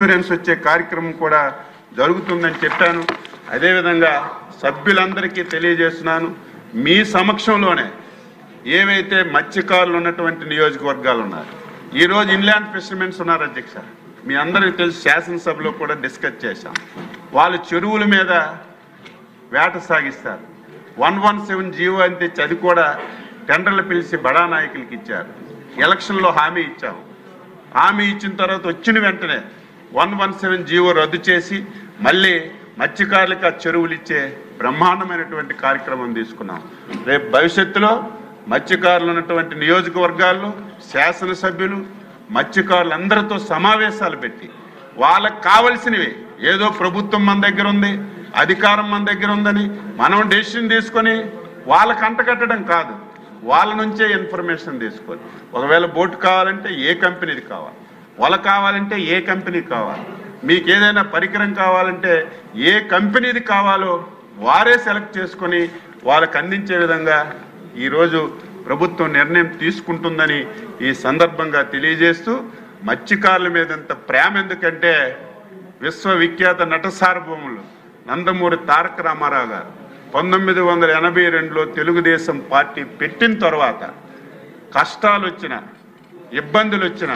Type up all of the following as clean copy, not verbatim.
Insurance వచ్చే కార్యక్రమం కూడా జరుగుతుందని చెప్పాను. అదేవిధంగా సభ్యులందరికీ తెలియజేస్తున్నాను, మీ సమక్షంలోనే ఏవైతే మత్స్యకారులు ఉన్నటువంటి నియోజకవర్గాలు ఉన్నారు, ఈరోజు ఇన్లాండ్ ఫిషర్మెన్స్ ఉన్నారు అధ్యక్ష, మీ అందరికీ తెలుసు, శాసనసభలో కూడా డిస్కస్ చేశాం. వాళ్ళు చెరువుల మీద వేట సాగిస్తారు. 117 జీవో అని తెచ్చి అది కూడా టెండర్లు పిలిచి బడా నాయకులకి ఇచ్చారు. ఎలక్షన్లో హామీ ఇచ్చాము. హామీ ఇచ్చిన తర్వాత వచ్చిన వెంటనే 117 జీవో రద్దు చేసి మళ్ళీ మత్స్యకారులకు ఆ చెరువులు ఇచ్చే బ్రహ్మాండమైనటువంటి కార్యక్రమం తీసుకున్నాం. రేపు భవిష్యత్తులో మత్స్యకారులు ఉన్నటువంటి నియోజకవర్గాల్లో శాసనసభ్యులు మత్స్యకారులందరితో సమావేశాలు పెట్టి వాళ్ళకు కావలసినవి, ఏదో ప్రభుత్వం మన దగ్గర ఉంది, అధికారం మన దగ్గర ఉందని మనం డెసిషన్ తీసుకొని వాళ్ళకు అంటగట్టడం కాదు, వాళ్ళ నుంచే ఇన్ఫర్మేషన్ తీసుకొని, ఒకవేళ బోట్ కావాలంటే ఏ కంపెనీది కావాలి, వల కావాలంటే ఏ కంపెనీ కావాలి, మీకు ఏదైనా పరికరం కావాలంటే ఏ కంపెనీది కావాలో వారే సెలెక్ట్ చేసుకొని వాళ్ళకు అందించే విధంగా ఈరోజు ప్రభుత్వం నిర్ణయం తీసుకుంటుందని ఈ సందర్భంగా తెలియజేస్తూ, మత్స్యకారుల మీద ఇంత ప్రేమ ఎందుకంటే విశ్వవిఖ్యాత నట సార్వభౌములు నందమూరి తారక రామారావు గారు 1982లో తెలుగుదేశం పార్టీ పెట్టిన తర్వాత కష్టాలు వచ్చిన, ఇబ్బందులు వచ్చిన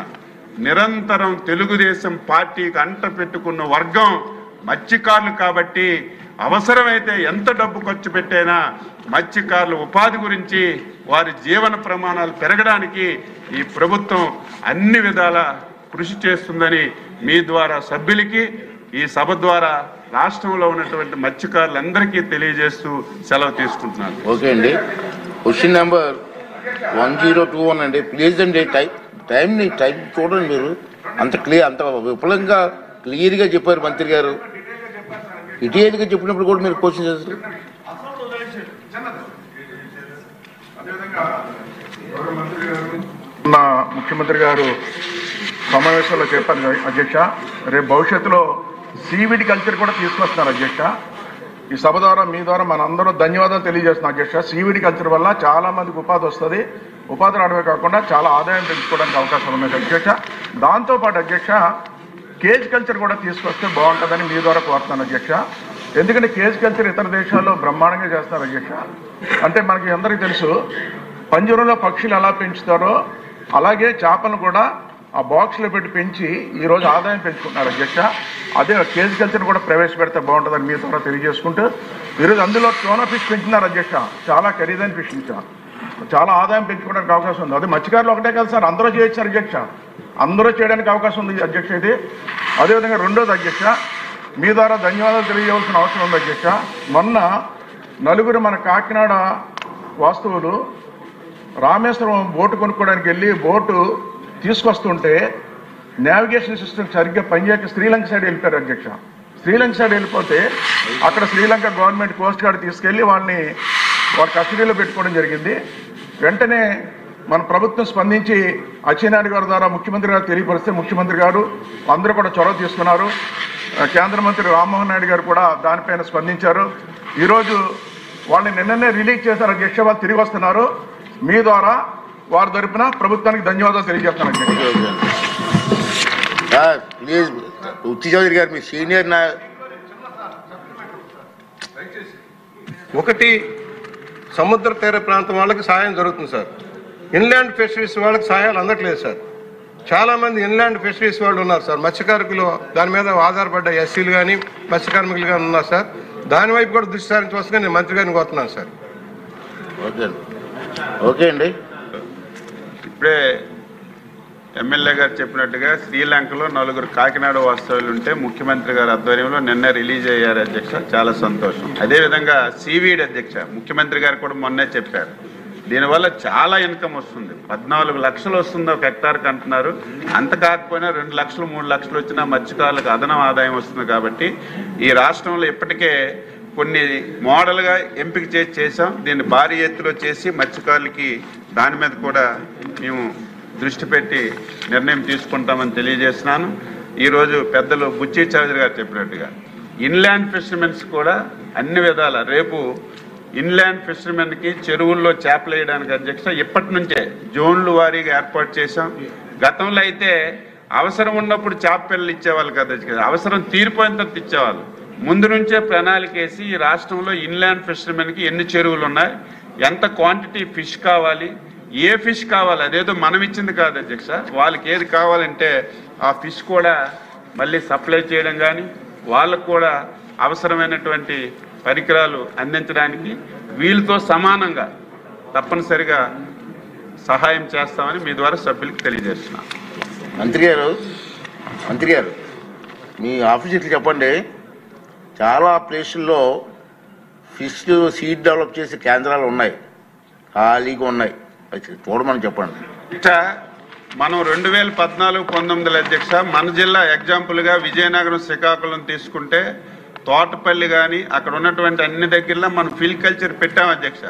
నిరంతరం తెలుగుదేశం పార్టీకి అంట పెట్టుకున్న వర్గం మత్స్యకారులు. కాబట్టి అవసరమైతే ఎంత డబ్బు ఖర్చు పెట్టైనా మత్స్యకారుల ఉపాధి గురించి, వారి జీవన ప్రమాణాలు పెరగడానికి ఈ ప్రభుత్వం అన్ని విధాల కృషి చేస్తుందని మీ ద్వారా సభ్యులకి, ఈ సభ ద్వారా రాష్ట్రంలో ఉన్నటువంటి మత్స్యకారులందరికీ తెలియజేస్తూ సెలవు తీసుకుంటున్నాను. ఓకే అండి. క్వశ్చన్ నెంబర్ 1021 అండి. ప్లీజ్ అండి, టైం చూడండి. మీరు అంత విపులంగా క్లియర్గా చెప్పారు మంత్రి గారు. డీటెయిల్గా చెప్పినప్పుడు కూడా మీరు క్వశ్చన్ చేస్తారు. ముఖ్యమంత్రి గారు సమావేశంలో చెప్పారు అధ్యక్ష, రేపు భవిష్యత్తులో సీవీడ్ కల్చర్ కూడా తీసుకొస్తున్నారు అధ్యక్ష. ఈ సభ ద్వారా మీ ద్వారా మనందరూ ధన్యవాదాలు తెలియజేస్తున్నాం అధ్యక్ష. సీవీడ్ కల్చర్ వల్ల చాలా మందికి ఉపాధి వస్తుంది. ఉపాధి రావడమే కాకుండా చాలా ఆదాయం పెంచుకోవడానికి అవకాశం ఉన్నాయి అధ్యక్ష. దాంతోపాటు అధ్యక్ష కేజ్ కల్చర్ కూడా తీసుకొస్తే బాగుంటుందని మీ ద్వారా కోరుతున్నాను అధ్యక్ష. ఎందుకంటే కేజ్ కల్చర్ ఇతర దేశాల్లో బ్రహ్మాండంగా చేస్తారు అధ్యక్ష. అంటే మనకి అందరికీ తెలుసు, పంజరంలో పక్షులు ఎలా పెంచుతారో అలాగే చేపలను కూడా ఆ బాక్స్లో పెట్టి పెంచి ఈరోజు ఆదాయం పెంచుకుంటున్నారు అధ్యక్ష. అదే కేజ్ కల్చర్ కూడా ప్రవేశపెడితే బాగుంటుందని మీ ద్వారా తెలియజేసుకుంటూ, ఈరోజు అందులో టోనా ఫిష్ పెంచుతున్నారు అధ్యక్ష. చాలా ఖరీదైన ఫిష్, చాలా ఆదాయం పెంచుకోవడానికి అవకాశం ఉంది. అదే మత్స్యకారులు ఒకటే కాదు సార్, అందరూ చేయొచ్చు అధ్యక్ష, అందరూ చేయడానికి అవకాశం ఉంది అధ్యక్ష. ఇది అదేవిధంగా రెండోది అధ్యక్ష, మీ ద్వారా ధన్యవాదాలు తెలియజేయాల్సిన అవసరం ఉంది అధ్యక్ష. మొన్న నలుగురు మన కాకినాడ వాస్తవులు రామేశ్వరం బోటు కొనుక్కోవడానికి వెళ్ళి బోటు తీసుకొస్తుంటే నావిగేషన్ సిస్టమ్ సరిగ్గా పనిచేయక శ్రీలంక సైడ్ వెళ్ళిపోయారు అధ్యక్ష. శ్రీలంక సైడ్ వెళ్ళిపోతే అక్కడ శ్రీలంక గవర్నమెంట్ కోస్ట్ గార్డ్ తీసుకెళ్ళి వాళ్ళ కస్టడీలో పెట్టుకోవడం జరిగింది. వెంటనే మన ప్రభుత్వం స్పందించి అచ్చెన్నాయుడు గారి ద్వారా ముఖ్యమంత్రి గారు తెలియపరిస్తే ముఖ్యమంత్రి గారు అందరూ కూడా చొరవ తీసుకున్నారు. కేంద్ర మంత్రి రామ్మోహన్ నాయుడు గారు కూడా దానిపైన స్పందించారు. ఈరోజు వాళ్ళని నిన్ననే రిలీజ్ చేశారు అధ్యక్ష. వాళ్ళు తిరిగి వస్తున్నారు. మీ ద్వారా వారి తరపున ప్రభుత్వానికి ధన్యవాదాలు తెలియజేస్తాను ప్లీజ్ ఉత్తి చౌదరి గారు, మీ సీనియర్ ఒకటి, సముద్ర తీర ప్రాంతం వాళ్ళకి సహాయం జరుగుతుంది సార్. ఇన్లాండ్ ఫిషరీస్ వాళ్ళకి సహాయాలు అందట్లేదు సార్. చాలామంది ఇన్లాండ్ ఫిషరీస్ వాళ్ళు ఉన్నారు సార్, మత్స్యకారులు దాని మీద ఆధారపడ్డ ఎస్సీలు కానీ మత్స్య కార్మికులు కానీ ఉన్నారు సార్. దాని వైపు కూడా దృష్టి సారించవలసిందిగా నేను మంత్రి గారిని కోరుతున్నాను సార్. ఓకే అండి. ఇప్పుడే ఎమ్మెల్యే గారు చెప్పినట్టుగా శ్రీలంకలో నలుగురు కాకినాడ వాస్తవ్యులు ఉంటే ముఖ్యమంత్రి గారి ఆధ్వర్యంలో నిన్న రిలీజ్ అయ్యారు అధ్యక్ష, చాలా సంతోషం. అదేవిధంగా సీవీడ్ అధ్యక్ష, ముఖ్యమంత్రి గారు కూడా మొన్నే చెప్పారు, దీనివల్ల చాలా ఇన్కమ్ వస్తుంది. 14 లక్షలు వస్తుంది ఒక హెక్టార్కి అంటున్నారు. అంత కాకపోయినా 2 లక్షలు 3 లక్షలు వచ్చినా మత్స్యకారులకు అదనం ఆదాయం వస్తుంది. కాబట్టి ఈ రాష్ట్రంలో ఇప్పటికే కొన్ని మోడల్గా ఎంపిక చేసాం. దీన్ని భారీ ఎత్తులో చేసి మత్స్యకారులకి దాని మీద కూడా మేము దృష్టి పెట్టి నిర్ణయం తీసుకుంటామని తెలియజేస్తున్నాను. ఈరోజు పెద్దలు బుచ్చి చౌదరి గారు చెప్పినట్టుగా ఇన్లాండ్ ఫిషర్మెన్స్ కూడా అన్ని విధాల రేపు ఇన్లాండ్ ఫిషర్మెన్కి చెరువుల్లో చేపలు వేయడానికి అధ్యక్ష ఇప్పటి నుంచే జోన్లు వారీగా ఏర్పాటు చేశాం. గతంలో అయితే అవసరం ఉన్నప్పుడు చేప పిల్లలు ఇచ్చేవాళ్ళు కదా, అవసరం తీరిపోయిన తర్వాత ఇచ్చేవాళ్ళు. ముందు నుంచే ప్రణాళిక వేసి ఈ రాష్ట్రంలో ఇన్లాండ్ ఫిషర్మెన్కి ఎన్ని చెరువులు ఉన్నాయి, ఎంత క్వాంటిటీ ఫిష్ కావాలి, ఏ ఫిష్ కావాలి, అదేదో మనం ఇచ్చింది కాదు అధ్యక్ష, వాళ్ళకి ఏది కావాలంటే ఆ ఫిష్ కూడా మళ్ళీ సప్లై చేయడం కానీ వాళ్ళకు కూడా అవసరమైనటువంటి పరికరాలు అందించడానికి వీళ్ళతో సమానంగా తప్పనిసరిగా సహాయం చేస్తామని మీ ద్వారా సభ్యులకు తెలియజేస్తున్నాను. మంత్రి గారు మీ ఆఫీసర్కి చెప్పండి, చాలా ప్లేసుల్లో ఫిష్ సీడ్ డెవలప్ చేసే కేంద్రాలు ఉన్నాయి, ఖాళీగా ఉన్నాయి, చూడమని చెప్పండి. మనం 2014-19 అధ్యక్ష మన జిల్లా ఎగ్జాంపుల్గా విజయనగరం శ్రీకాకుళం తీసుకుంటే తోటపల్లి కానీ అక్కడ ఉన్నటువంటి అన్ని దగ్గరలో మనం ఫిల్ కల్చర్ పెట్టాం అధ్యక్ష.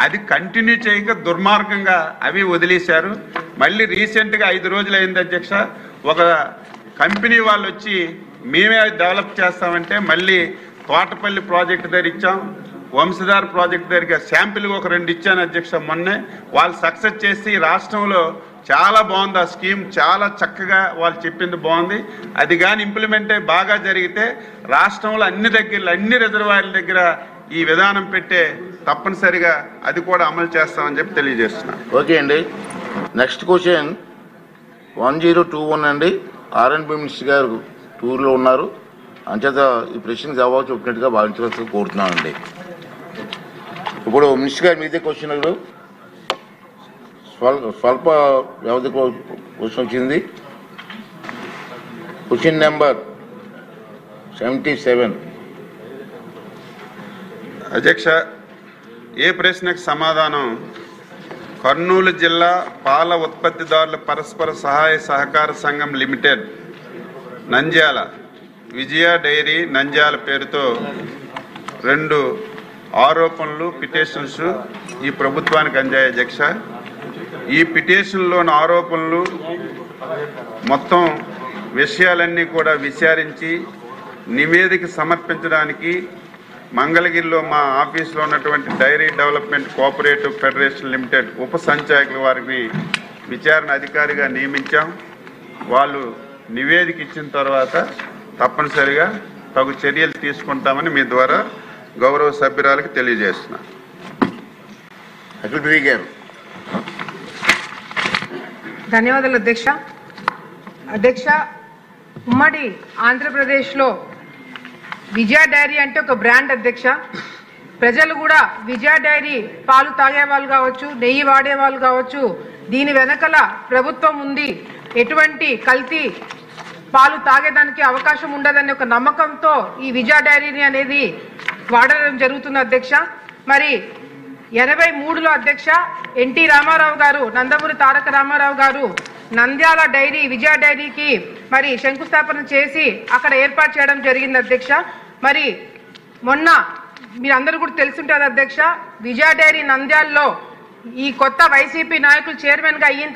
అది కంటిన్యూ చేయక దుర్మార్గంగా అవి వదిలేశారు. మళ్ళీ రీసెంట్గా 5 రోజులు అయింది అధ్యక్ష, ఒక కంపెనీ వాళ్ళు వచ్చి మేమే డెవలప్ చేస్తామంటే మళ్ళీ తోటపల్లి ప్రాజెక్ట్ దగ్గర ఇచ్చాం, వంశధార ప్రాజెక్ట్ దగ్గర శాంపిల్గా ఒక 2 ఇచ్చాను అధ్యక్ష మొన్నే. వాళ్ళు సక్సెస్ చేసి రాష్ట్రంలో చాలా బాగుంది ఆ స్కీమ్, చాలా చక్కగా వాళ్ళు చెప్పింది బాగుంది. అది కానీ ఇంప్లిమెంట్ అయ్యి బాగా జరిగితే రాష్ట్రంలో అన్ని దగ్గర అన్ని రిజర్వాయర్ల దగ్గర ఈ విధానం పెట్టే తప్పనిసరిగా అది కూడా అమలు చేస్తామని చెప్పి తెలియజేస్తున్నాను. ఓకే అండి. నెక్స్ట్ క్వశ్చన్ 1021 అండి. ఆర్ఎండ్బి మినిస్టర్ గారు టూర్లో ఉన్నారు, అంచేత ఈ ప్రశ్నకు జవాబు చెప్పినట్టుగా భావించవలసి కోరుతున్నానండి. ఇప్పుడు మినిస్టర్ గారు మీదే క్వశ్చన్ స్వల్ప వ్యవధి క్వశ్చన్ వచ్చింది. Question number 77. అధ్యక్ష, ఏ ప్రశ్నకు సమాధానం? కర్నూలు జిల్లా పాల ఉత్పత్తిదారుల పరస్పర సహాయ సహకార సంఘం లిమిటెడ్ నంద్యాల విజయ డైరీ నంద్యాల పేరుతో 2 ఆరోపణలు పిటిషన్స్ ఈ ప్రభుత్వానికి అందాయి అధ్యక్ష. ఈ పిటిషన్లోని ఆరోపణలు మొత్తం విషయాలన్నీ కూడా విచారించి నివేదిక సమర్పించడానికి మంగళగిరిలో మా ఆఫీసులో ఉన్నటువంటి dairy development cooperative federation limited ఉప సంచాలకుల వారిని విచారణ అధికారిగా నియమించాం. వాళ్ళు నివేదిక ఇచ్చిన తర్వాత తప్పనిసరిగా తగు చర్యలు తీసుకుంటామని మీ ద్వారా గౌరవ సభ్యురాలకు తెలియజేస్తున్నాను. ధన్యవాదాలు అధ్యక్ష. అధ్యక్ష, ఉమ్మడి ఆంధ్రప్రదేశ్లో విజయ డైరీ అంటే ఒక బ్రాండ్ అధ్యక్ష. ప్రజలు కూడా విజయ డైరీ పాలు తాగేవాళ్ళు కావచ్చు, నెయ్యి వాడేవాళ్ళు కావచ్చు, దీని వెనకల ప్రభుత్వం ఉంది, ఎటువంటి కల్తీ పాలు తాగేదానికి అవకాశం ఉండదనే ఒక నమ్మకంతో ఈ విజయ డైరీని అనేది వాడడం జరుగుతుంది అధ్యక్ష. మరి 83లో అధ్యక్ష ఎన్టీ రామారావు గారు, నందమూరి తారక రామారావు గారు నంద్యాల డైరీ విజయ డైరీకి మరి శంకుస్థాపన చేసి అక్కడ ఏర్పాటు చేయడం జరిగింది అధ్యక్ష. మరి మొన్న మీరందరూ కూడా తెలుసుంటారు అధ్యక్ష, విజయ డైరీ నంద్యాలలో ఈ కొత్త వైసీపీ నాయకులు చైర్మన్గా అయిన